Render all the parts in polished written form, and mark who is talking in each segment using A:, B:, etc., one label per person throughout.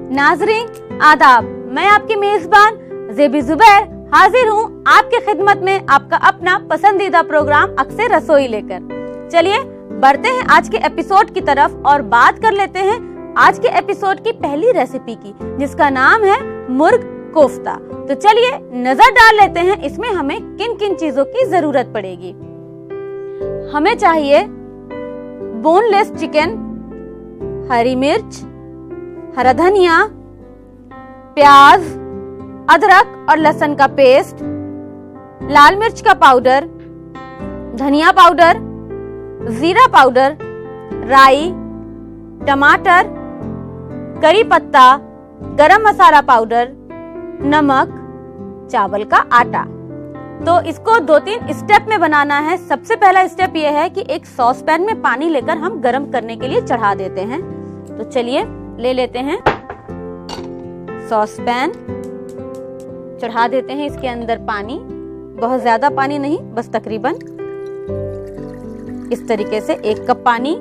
A: नाज़रीन आदाब, मैं आपकी मेजबान ज़ेबी ज़ुबैर हाजिर हूँ आपके खिदमत में आपका अपना पसंदीदा प्रोग्राम अक्सर रसोई लेकर। चलिए बढ़ते हैं आज के एपिसोड की तरफ और बात कर लेते हैं आज के एपिसोड की पहली रेसिपी की, जिसका नाम है मुर्ग कोफ्ता। तो चलिए नजर डाल लेते हैं इसमें हमें किन किन चीजों की जरूरत पड़ेगी। हमें चाहिए बोनलेस चिकन, हरी मिर्च, हरा धनिया, प्याज, अदरक और लहसुन का पेस्ट, लाल मिर्च का पाउडर, धनिया पाउडर, जीरा पाउडर, राई, टमाटर, करी पत्ता, गरम मसाला पाउडर, नमक, चावल का आटा। तो इसको 2-3 स्टेप में बनाना है। सबसे पहला स्टेप यह है कि एक सॉस पैन में पानी लेकर हम गरम करने के लिए चढ़ा देते हैं। तो चलिए ले लेते हैं सॉस पैन, चढ़ा देते हैं इसके अंदर पानी, बहुत ज्यादा पानी नहीं, बस तकरीबन इस तरीके से 1 कप पानी।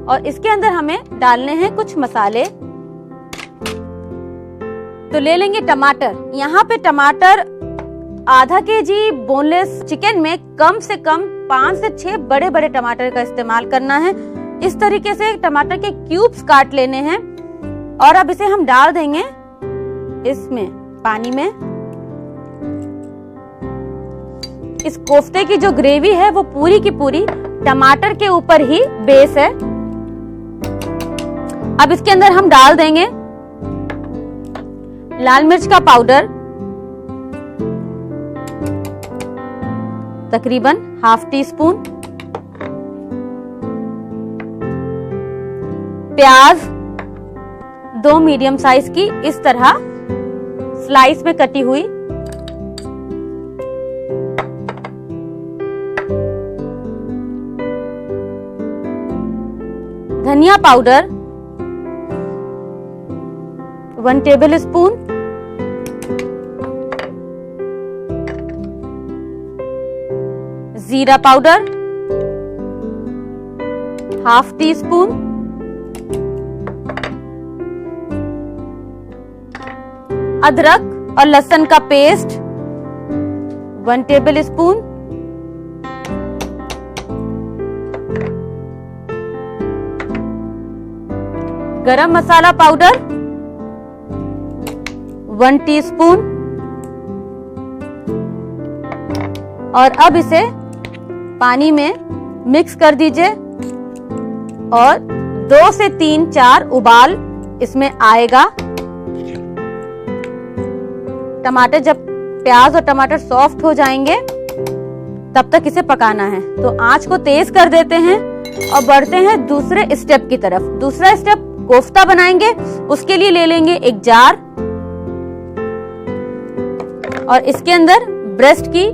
A: और इसके अंदर हमें डालने हैं कुछ मसाले। तो ले लेंगे टमाटर। यहाँ पे टमाटर आधा केजी बोनलेस चिकन में कम से कम 5 से 6 बड़े बड़े टमाटर का इस्तेमाल करना है। इस तरीके से टमाटर के क्यूब्स काट लेने हैं और अब इसे हम डाल देंगे इसमें पानी में। इस कोफ्ते की जो ग्रेवी है वो पूरी की पूरी टमाटर के ऊपर ही बेस है। अब इसके अंदर हम डाल देंगे लाल मिर्च का पाउडर, तकरीबन ½ टीस्पून, प्याज 2 मीडियम साइज की इस तरह स्लाइस में कटी हुई, धनिया पाउडर 1 टेबल स्पून, जीरा पाउडर ½ टीस्पून, अदरक और लहसुन का पेस्ट 1 टेबल स्पून, गरम मसाला पाउडर 1 टीस्पून। और अब इसे पानी में मिक्स कर दीजिए और 2 से 3-4 उबाल इसमें आएगा। टमाटर जब प्याज और टमाटर सॉफ्ट हो जाएंगे तब तक इसे पकाना है। तो आंच को तेज कर देते हैं और बढ़ते हैं दूसरे स्टेप की तरफ। दूसरा स्टेप कोफ्ता बनाएंगे। उसके लिए ले लेंगे एक जार और इसके अंदर ब्रेस्ट की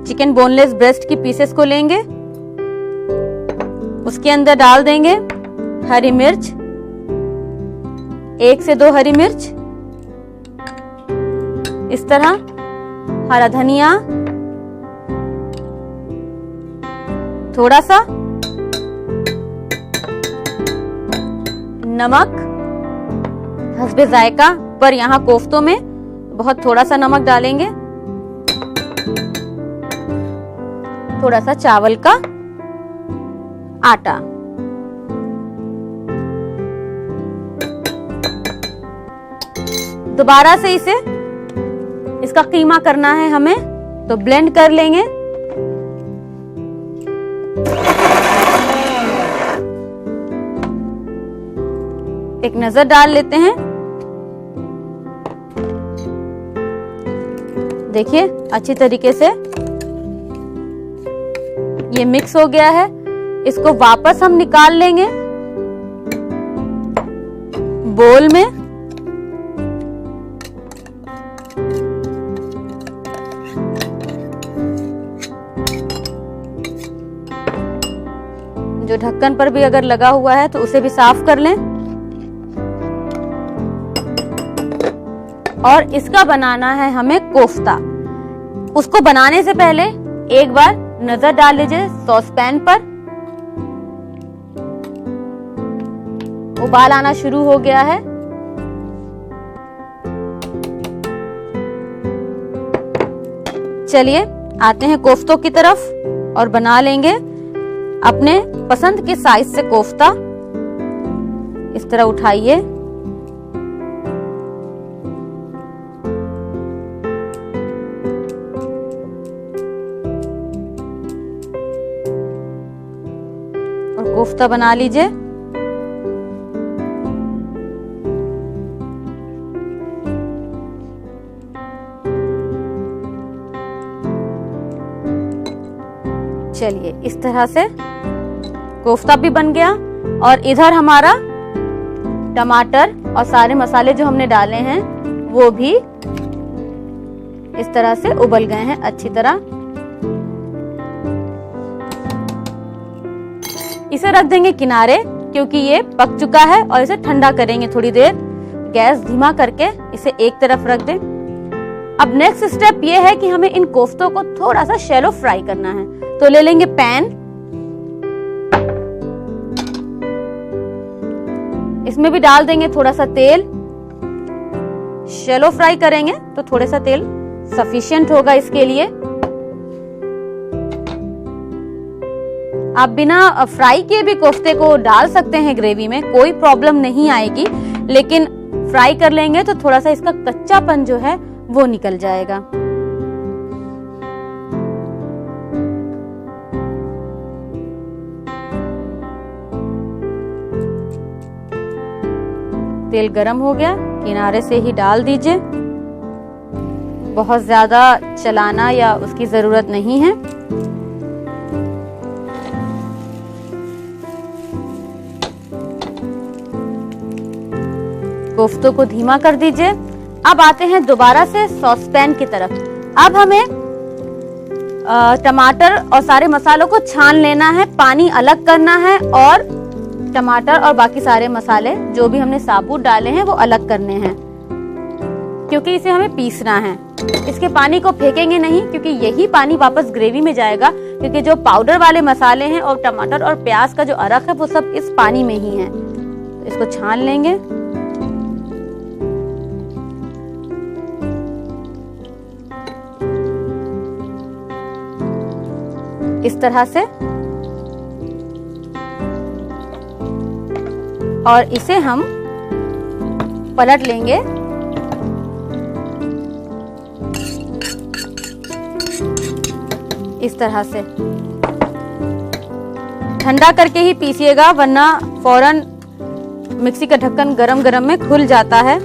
A: चिकन बोनलेस ब्रेस्ट की पीसेस को लेंगे। उसके अंदर डाल देंगे हरी मिर्च, 1 से 2 हरी मिर्च इस तरह, हरा धनिया थोड़ा सा, नमक हस्बे जायका, पर यहाँ कोफ्तों में बहुत थोड़ा सा नमक डालेंगे, थोड़ा सा चावल का आटा। दोबारा से इसका कीमा करना है हमें, तो ब्लेंड कर लेंगे। एक नजर डाल लेते हैं। देखिए अच्छी तरीके से ये मिक्स हो गया है। इसको वापस हम निकाल लेंगे बोल में। जो ढक्कन पर भी अगर लगा हुआ है तो उसे भी साफ कर लें। और इसका बनाना है हमें कोफ्ता। उसको बनाने से पहले एक बार नजर डाल लीजिए सॉस पैन पर। उबाल आना शुरू हो गया है। चलिए आते हैं कोफ्तों की तरफ और बना लेंगे अपने पसंद के साइज से कोफ्ता। इस तरह उठाइए और कोफ्ता बना लीजिए। चलिए इस तरह से कोफ्ता भी बन गया और इधर हमारा टमाटर और सारे मसाले जो हमने डाले हैं वो भी इस तरह से उबल गए हैं अच्छी तरह। इसे रख देंगे किनारे क्योंकि ये पक चुका है और इसे ठंडा करेंगे थोड़ी देर। गैस धीमा करके इसे एक तरफ रख दें। अब नेक्स्ट स्टेप ये है कि हमें इन कोफ्तों को थोड़ा सा शैलो फ्राई करना है। तो ले लेंगे पैन, इसमें भी डाल देंगे थोड़ा सा तेल। शैलो फ्राई करेंगे तो थोड़ा सा तेल सफिशिएंट होगा इसके लिए। आप बिना फ्राई किए भी कोफ्ते को डाल सकते हैं ग्रेवी में, कोई प्रॉब्लम नहीं आएगी, लेकिन फ्राई कर लेंगे तो थोड़ा सा इसका कच्चापन जो है वो निकल जाएगा। तेल गरम हो गया, किनारे से ही डाल दीजिए। बहुत ज्यादा चलाना या उसकी जरूरत नहीं है। कोफ्तों को धीमा कर दीजिए। अब आते हैं दोबारा से सॉसपैन की तरफ। अब हमें टमाटर और सारे मसालों को छान लेना है, पानी अलग करना है और टमाटर और बाकी सारे मसाले जो भी हमने साबुत डाले हैं वो अलग करने हैं क्योंकि इसे हमें पीसना है। इसके पानी को फेंकेंगे नहीं क्योंकि यही पानी वापस ग्रेवी में जाएगा, क्योंकि जो पाउडर वाले मसाले हैं और टमाटर और प्याज का जो अरक है वो सब इस पानी में ही है। तो इसको छान लेंगे। इस तरह से और इसे हम पलट लेंगे। इस तरह से ठंडा करके ही पीसिएगा वरना फौरन मिक्सी का ढक्कन गरम गरम में खुल जाता है।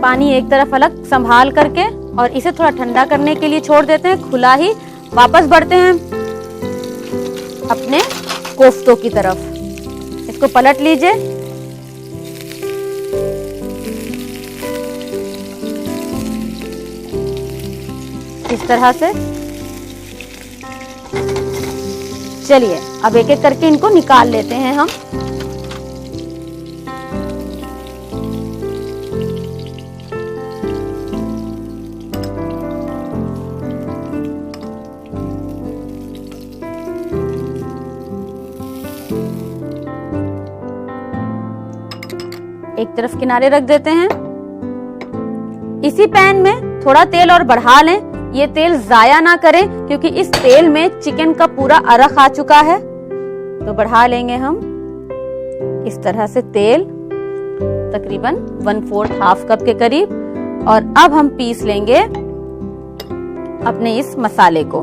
A: पानी एक तरफ अलग संभाल करके और इसे थोड़ा ठंडा करने के लिए छोड़ देते हैं खुला ही। वापस बढ़ते हैं अपने कोफ्तों की तरफ। इसको पलट लीजिए। इस तरह से। चलिए अब एक एक करके इनको निकाल लेते हैं हम। एक तरफ किनारे रख देते हैं। इसी पैन में थोड़ा तेल और बढ़ा लें। ये तेल जाया ना करें क्योंकि इस तेल में चिकन का पूरा अरख आ चुका है। तो बढ़ा लेंगे हम इस तरह से तेल, तकरीबन 1/4 हाफ कप के करीब। और अब हम पीस लेंगे अपने इस मसाले को।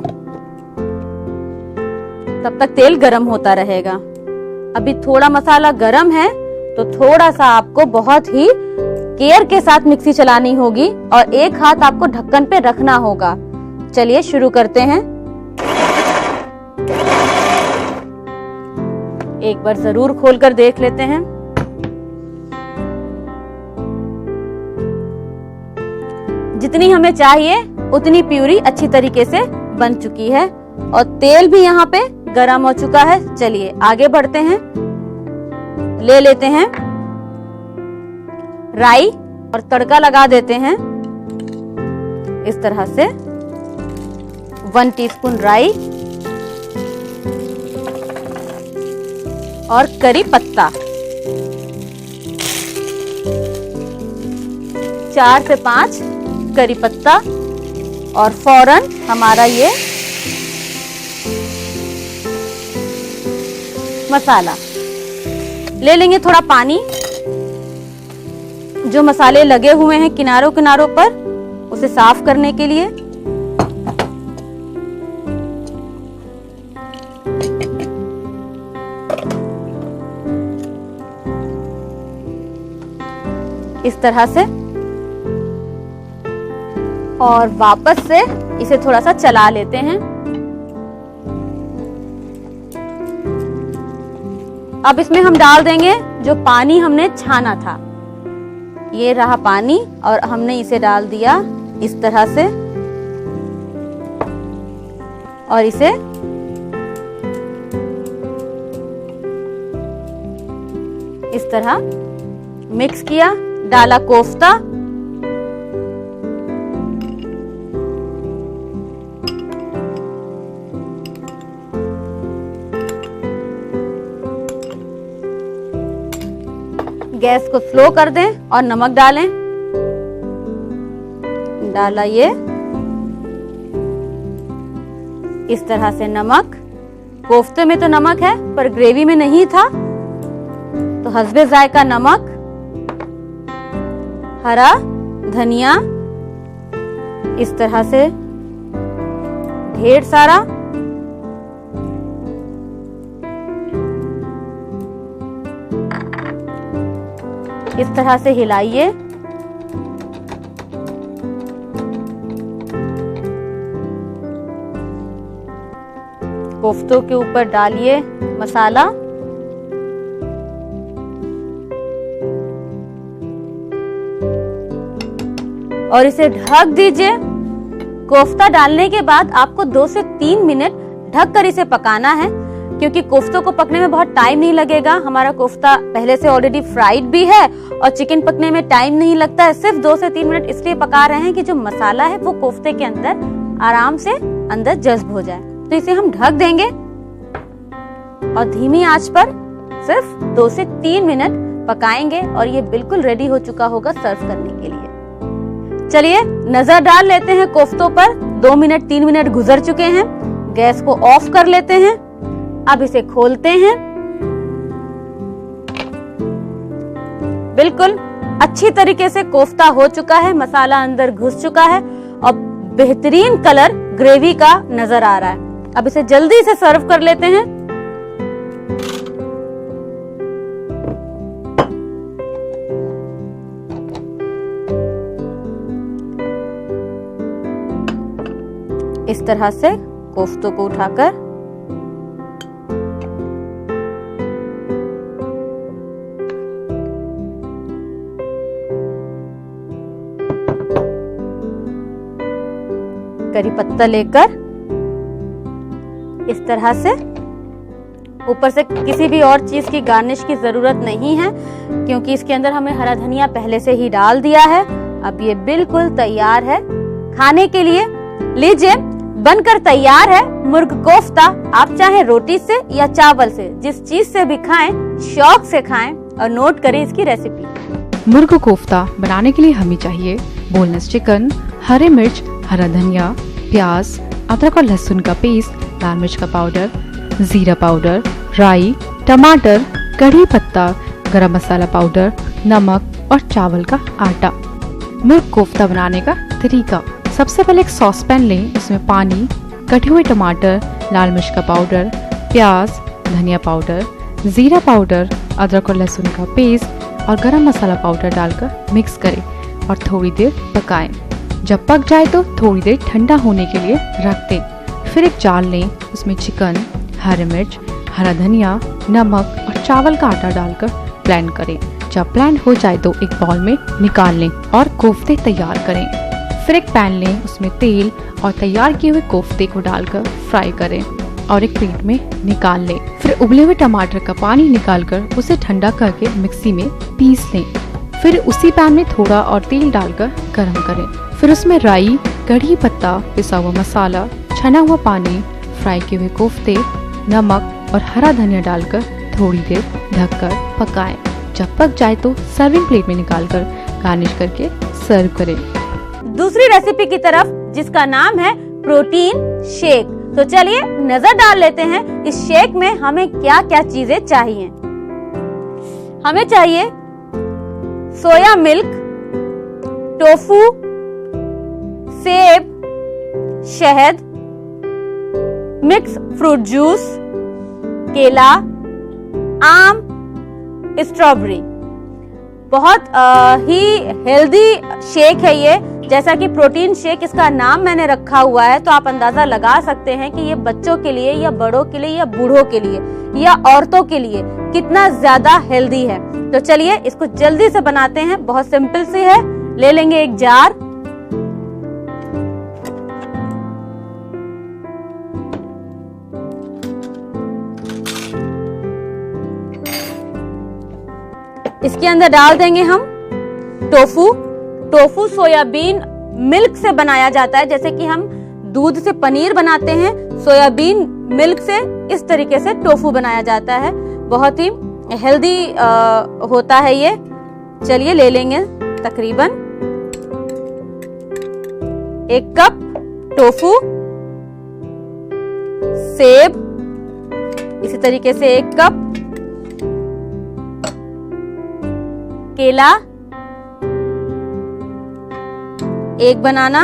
A: तब तक तेल गरम होता रहेगा। अभी थोड़ा मसाला गरम है तो थोड़ा सा आपको बहुत ही केयर के साथ मिक्सी चलानी होगी और एक हाथ आपको ढक्कन पे रखना होगा। चलिए शुरू करते हैं। एक बार जरूर खोलकर देख लेते हैं। जितनी हमें चाहिए उतनी प्यूरी अच्छी तरीके से बन चुकी है और तेल भी यहाँ पे गरम हो चुका है। चलिए आगे बढ़ते हैं। ले लेते हैं राई और तड़का लगा देते हैं इस तरह से। 1 टीस्पून राई, और करी पत्ता, 4 से 5 करी पत्ता, और फौरन हमारा ये मसाला। ले लेंगे थोड़ा पानी, जो मसाले लगे हुए हैं किनारों किनारों पर उसे साफ करने के लिए। इस तरह से, और वापस से इसे थोड़ा सा चला लेते हैं। अब इसमें हम डाल देंगे जो पानी हमने छाना था। ये रहा पानी, और हमने इसे डाल दिया इस तरह से, और इसे इस तरह मिक्स किया। डाला कोफ्ता, गैस को स्लो कर दें और नमक डालें। डाला ये इस तरह से नमक। कोफ्ते में तो नमक है पर ग्रेवी में नहीं था, तो हस्बे जायका नमक, हरा धनिया इस तरह से ढेर सारा, इस तरह से हिलाइए। कोफ्तों के ऊपर डालिए मसाला, और इसे ढक दीजिए। कोफ्ता डालने के बाद आपको 2 से 3 मिनट ढककर इसे पकाना है, क्योंकि कोफ्तों को पकने में बहुत टाइम नहीं लगेगा। हमारा कोफ्ता पहले से ऑलरेडी फ्राइड भी है और चिकन पकने में टाइम नहीं लगता है। सिर्फ 2 से 3 मिनट इसलिए पका रहे हैं कि जो मसाला है वो कोफ्ते के अंदर आराम से अंदर जज्ब हो जाए। तो इसे हम ढक देंगे और धीमी आंच पर सिर्फ 2 से 3 मिनट पकाएंगे, और ये बिल्कुल रेडी हो चुका होगा सर्व करने के लिए। चलिए नजर डाल लेते हैं कोफ्तों पर। 2 मिनट 3 मिनट गुजर चुके हैं। गैस को ऑफ कर लेते हैं। अब इसे खोलते हैं। बिल्कुल अच्छी तरीके से कोफ्ता हो चुका है, मसाला अंदर घुस चुका है और बेहतरीन कलर ग्रेवी का नजर आ रहा है। अब इसे जल्दी से सर्व कर लेते हैं। इस तरह से कोफ्तों को उठाकर करी पत्ता लेकर इस तरह से, ऊपर से किसी भी और चीज की गार्निश की जरूरत नहीं है, क्योंकि इसके अंदर हमें हरा धनिया पहले से ही डाल दिया है। अब ये बिल्कुल तैयार है खाने के लिए। लीजिए, बनकर तैयार है मुर्ग कोफ्ता। आप चाहे रोटी से या चावल से, जिस चीज से भी खाएं, शौक से खाएं और नोट करें इसकी रेसिपी।
B: मुर्ग कोफ्ता बनाने के लिए हमें चाहिए बोनलेस चिकन, हरी मिर्च, हरा धनिया, प्याज, अदरक और लहसुन का पेस्ट, लाल मिर्च का पाउडर, जीरा पाउडर, राई, टमाटर, कढ़ी पत्ता, गरम मसाला पाउडर, नमक और चावल का आटा। मुर्ग कोफ्ता बनाने का तरीका: सबसे पहले एक सॉस पैन लें, उसमें पानी, कटे हुए टमाटर, लाल मिर्च का पाउडर, प्याज, धनिया पाउडर, जीरा पाउडर, अदरक और लहसुन का पेस्ट और गरम मसाला पाउडर डालकर मिक्स करें और थोड़ी देर पकाएं। जब पक जाए तो थोड़ी देर ठंडा होने के लिए रख दें। फिर एक जाल लें, उसमें चिकन, हरी मिर्च, हरा धनिया, नमक और चावल का आटा डालकर ब्लेंड करें। जब ब्लेंड हो जाए तो एक बाउल में निकाल लें और कोफ्ते तैयार करें। फिर एक पैन लें, उसमें तेल और तैयार किए हुए कोफ्ते को डालकर फ्राई करें और एक प्लेट में निकाल लें। फिर उबले हुए टमाटर का पानी निकालकर उसे ठंडा करके मिक्सी में पीस लें। फिर उसी पैन में थोड़ा और तेल डालकर गरम करें। फिर उसमें राई, कढ़ी पत्ता, पिसा हुआ मसाला, छना हुआ पानी, फ्राई किए हुए कोफ्ते, नमक और हरा धनिया डालकर थोड़ी देर ढककर पकाएं। जब पक जाए तो सर्विंग प्लेट में निकालकर गार्निश करके सर्व करें।
A: दूसरी रेसिपी की तरफ, जिसका नाम है प्रोटीन शेक। तो चलिए नजर डाल लेते हैं इस शेक में हमें क्या क्या चीजें चाहिए। हमें चाहिए सोया मिल्क, टोफू, सेब, शहद, मिक्स फ्रूट जूस, केला, आम, स्ट्रॉबेरी। बहुत ही हेल्दी शेक है ये। जैसा कि प्रोटीन शेक इसका नाम मैंने रखा हुआ है, तो आप अंदाजा लगा सकते हैं कि ये बच्चों के लिए या बड़ों के लिए या बूढ़ों के लिए या औरतों के लिए कितना ज्यादा हेल्दी है। तो चलिए इसको जल्दी से बनाते हैं। बहुत सिंपल सी है। ले लेंगे एक जार, इसके अंदर डाल देंगे हम टोफू। टोफू सोयाबीन मिल्क से बनाया जाता है। जैसे कि हम दूध से पनीर बनाते हैं, सोयाबीन मिल्क से इस तरीके से टोफू बनाया जाता है। बहुत ही हेल्दी होता है ये। चलिए ले लेंगे तकरीबन 1 कप टोफू, सेब इसी तरीके से 1 कप, केला 1 बनाना,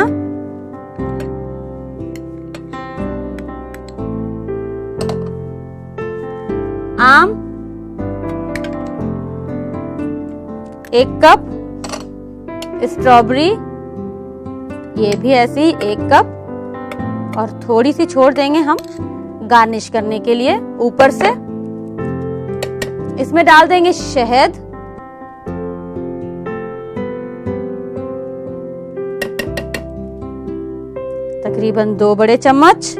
A: आम 1 कप, स्ट्रॉबेरी ये भी ऐसे ही 1 कप, और थोड़ी सी छोड़ देंगे हम गार्निश करने के लिए ऊपर से। इसमें डाल देंगे शहद, तकरीबन 2 बड़े चम्मच,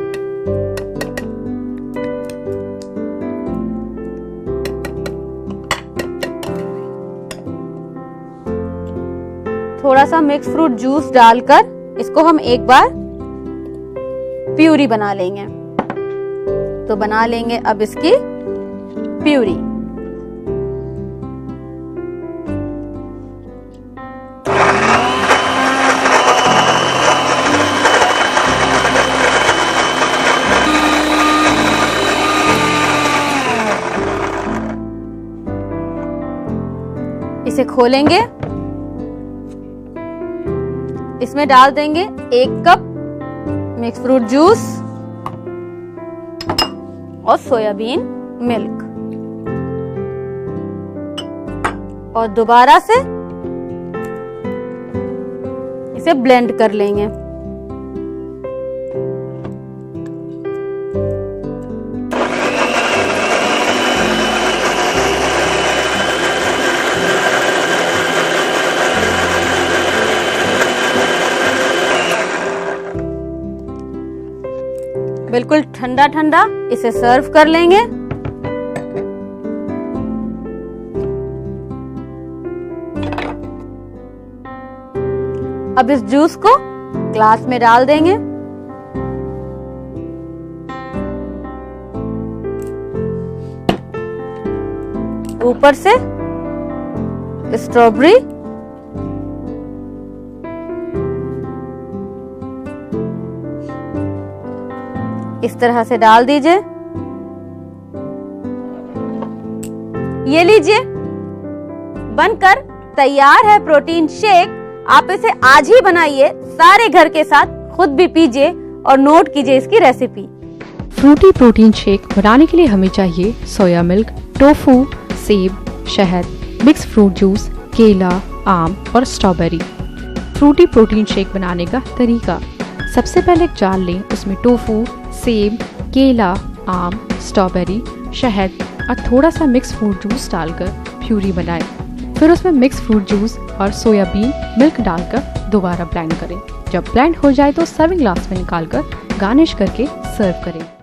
A: थोड़ा सा मिक्स फ्रूट जूस डालकर इसको हम एक बार प्यूरी बना लेंगे। तो बना लेंगे अब इसकी प्यूरी। इसे खोलेंगे, इसमें डाल देंगे 1 कप मिक्स फ्रूट जूस और सोयाबीन मिल्क, और दोबारा से इसे ब्लेंड कर लेंगे। बिल्कुल ठंडा ठंडा इसे सर्व कर लेंगे। अब इस जूस को ग्लास में डाल देंगे। ऊपर से स्ट्रॉबेरी, इस तरह से डाल दीजिए। ये लीजिए, बनकर तैयार है प्रोटीन शेक। आप इसे आज ही बनाइए, सारे घर के साथ खुद भी पीजिए और नोट कीजिए इसकी रेसिपी।
B: फ्रूटी प्रोटीन शेक बनाने के लिए हमें चाहिए सोया मिल्क, टोफू, सेब, शहद, मिक्स फ्रूट जूस, केला, आम और स्ट्रॉबेरी। फ्रूटी प्रोटीन शेक बनाने का तरीका: सबसे पहले एक जार लें, उसमें टोफू, सेब, केला, आम, स्ट्रॉबेरी, शहद और थोड़ा सा मिक्स फ्रूट जूस डालकर प्यूरी बनाएं। फिर उसमें मिक्स फ्रूट जूस और सोयाबीन मिल्क डालकर दोबारा ब्लेंड करें। जब ब्लेंड हो जाए तो सर्विंग ग्लास में निकालकर गार्निश करके सर्व करें।